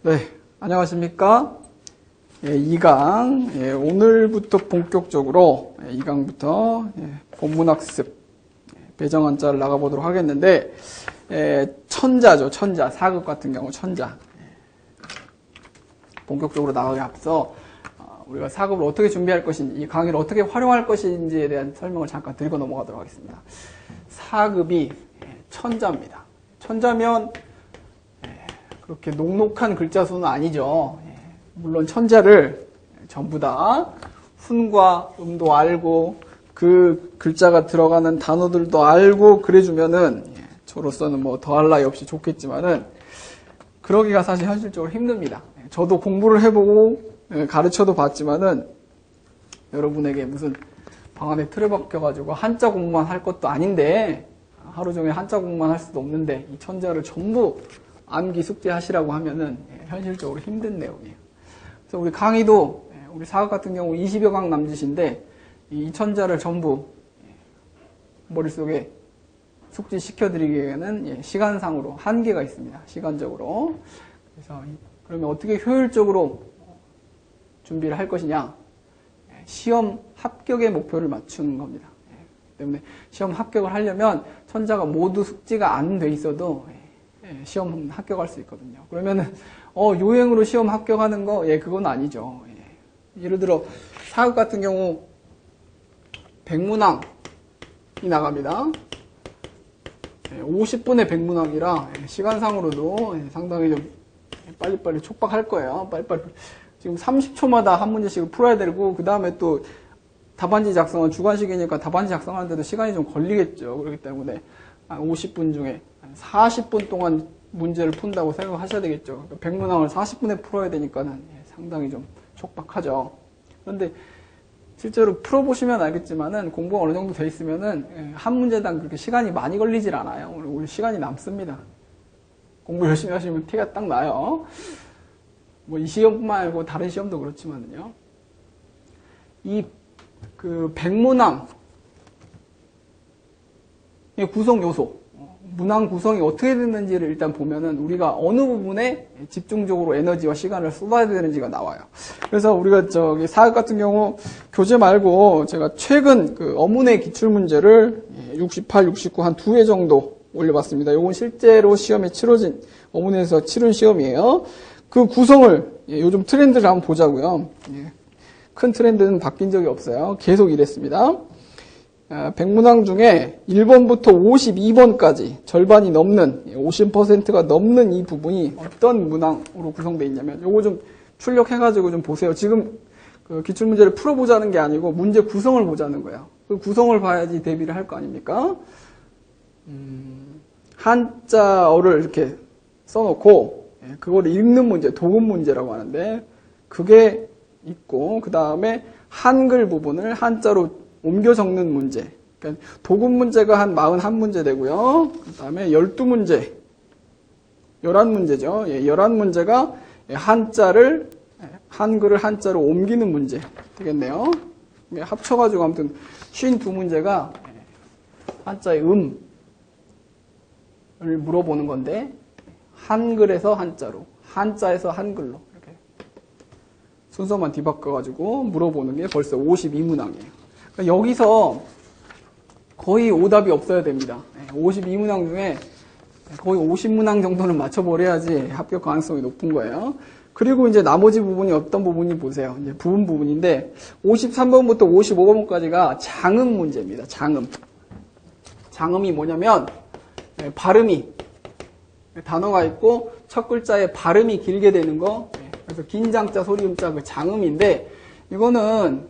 네, 안녕하십니까? 2강, 오늘부터 본격적으로 2강부터 본문학습 배정 한자를 나가보도록 하겠는데, 천자죠, 천자. 4급 같은 경우 천자. 본격적으로 나가기 앞서 우리가 4급을 어떻게 준비할 것인지, 이 강의를 어떻게 활용할 것인지에 대한 설명을 잠깐 드리고 넘어가도록 하겠습니다. 4급이 천자입니다. 천자면 그렇게 녹록한 글자 수는 아니죠. 물론 천자를 전부 다 훈과 음도 알고 그 글자가 들어가는 단어들도 알고 그래주면은 저로서는 뭐 더할 나위 없이 좋겠지만은 그러기가 사실 현실적으로 힘듭니다. 저도 공부를 해보고 가르쳐도 봤지만은 여러분에게 무슨 방 안에 틀에 박혀가지고 한자 공부만 할 것도 아닌데 하루 종일 한자 공부만 할 수도 없는데 이 천자를 전부 암기 숙제하시라고 하면은 현실적으로 힘든 내용이에요. 그래서 우리 강의도 우리 4급 같은 경우 20여 강 남짓인데 이 천자를 전부 머릿속에 숙지시켜드리기에는 시간상으로 한계가 있습니다. 시간적으로. 그래서 그러면 어떻게 효율적으로 준비를 할 것이냐? 시험 합격의 목표를 맞추는 겁니다. 때문에 시험 합격을 하려면 천자가 모두 숙지가 안 돼 있어도 시험 합격할 수 있거든요. 그러면은 요행으로 시험 합격하는 거 그건 아니죠. 예를 들어 4급 같은 경우 백문항이 나갑니다. 50분의 백문항이라 시간상으로도 상당히 좀 빨리빨리 촉박할 거예요. 빨리빨리 지금 30초마다 한 문제씩을 풀어야 되고 그 다음에 또 답안지 작성은 주관식이니까 답안지 작성하는데도 시간이 좀 걸리겠죠. 그렇기 때문에 50분 중에 40분 동안 문제를 푼다고 생각하셔야 되겠죠. 그러니까 백문항을 40분에 풀어야 되니까는 상당히 좀 촉박하죠. 그런데 실제로 풀어보시면 알겠지만은 공부가 어느 정도 돼 있으면은 한 문제당 그렇게 시간이 많이 걸리질 않아요. 우리 시간이 남습니다. 공부 열심히 하시면 티가 딱 나요. 뭐 이 시험뿐만 아니고 다른 시험도 그렇지만은요. 그 백문항 구성 요소, 문항 구성이 어떻게 됐는지를 일단 보면은 우리가 어느 부분에 집중적으로 에너지와 시간을 쏟아야 되는지가 나와요. 그래서 우리가 4급 같은 경우 교재 말고 제가 최근 그 어문의 기출문제를 68, 69 한 2회 정도 올려봤습니다. 이건 실제로 시험에 치러진, 어문에서 치른 시험이에요. 그 구성을 요즘 트렌드를 한번 보자고요. 큰 트렌드는 바뀐 적이 없어요. 계속 이랬습니다. 백문항 중에 1번부터 52번까지 절반이 넘는 50%가 넘는 이 부분이 어떤 문항으로 구성되어 있냐면 요거 좀 출력해가지고 좀 보세요. 지금 그 기출문제를 풀어보자는 게 아니고 문제 구성을 보자는 거예요. 그 구성을 봐야지 대비를 할 거 아닙니까? 한자어를 이렇게 써놓고 그걸 읽는 문제, 독음 문제라고 하는데 그게 있고 그 다음에 한글 부분을 한자로 옮겨 적는 문제. 그러니까 독음 문제가 한 41문제 되고요. 그 다음에 12문제. 11문제죠. 11문제가 한자를, 한글을 한자로 옮기는 문제 되겠네요. 합쳐가지고 아무튼 52문제가 한자의 음을 물어보는 건데, 한글에서 한자로, 한자에서 한글로 이렇게 순서만 뒤바꿔가지고 물어보는 게 벌써 52문항이에요. 여기서 거의 오답이 없어야 됩니다. 52문항 중에 거의 50문항 정도는 맞춰버려야지 합격 가능성이 높은 거예요. 그리고 이제 나머지 부분이 어떤 부분이 보세요. 이제 부분인데 53번부터 55번까지가 장음 문제입니다. 장음. 장음이 뭐냐면 발음이 단어가 있고 첫 글자에 발음이 길게 되는 거. 그래서 긴장자, 소리음자 그 장음인데 이거는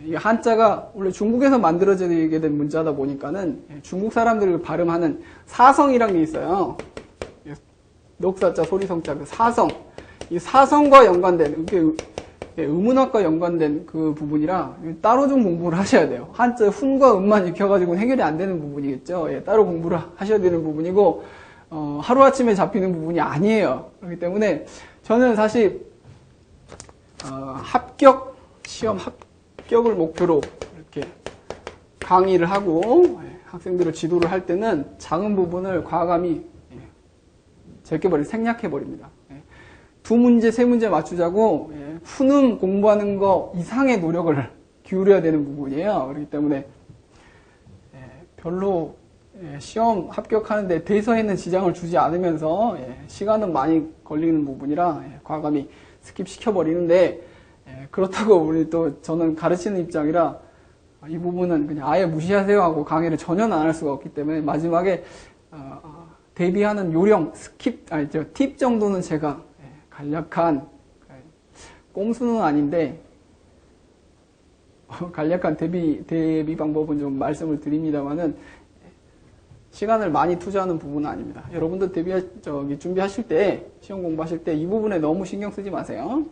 이 한자가 원래 중국에서 만들어지게 된 문자다 보니까는 중국 사람들이 발음하는 사성이란 게 있어요. 녹사자, 소리성자, 그 사성. 이 사성과 연관된, 음문학과 연관된 그 부분이라 따로 좀 공부를 하셔야 돼요. 한자 훈과 음만 익혀가지고는 해결이 안 되는 부분이겠죠. 따로 공부를 하셔야 되는 부분이고, 하루아침에 잡히는 부분이 아니에요. 그렇기 때문에 저는 사실, 시험 합격을 목표로 이렇게 강의를 하고 학생들을 지도를 할 때는 작은 부분을 과감히 생략해버립니다. 두 문제, 세 문제 맞추자고 수능 공부하는 거 이상의 노력을 기울여야 되는 부분이에요. 그렇기 때문에 별로 시험 합격하는데 대서에는 지장을 주지 않으면서 시간은 많이 걸리는 부분이라 과감히 스킵시켜버리는데, 그렇다고 우리 또 저는 가르치는 입장이라 이 부분은 그냥 아예 무시하세요 하고 강의를 전혀 안 할 수가 없기 때문에 마지막에 대비하는 요령, 팁 정도는 제가 간략한, 꼼수는 아닌데 간략한 대비 방법은 좀 말씀을 드립니다만은 시간을 많이 투자하는 부분은 아닙니다. 여러분들 준비하실 때, 시험 공부하실 때 이 부분에 너무 신경 쓰지 마세요.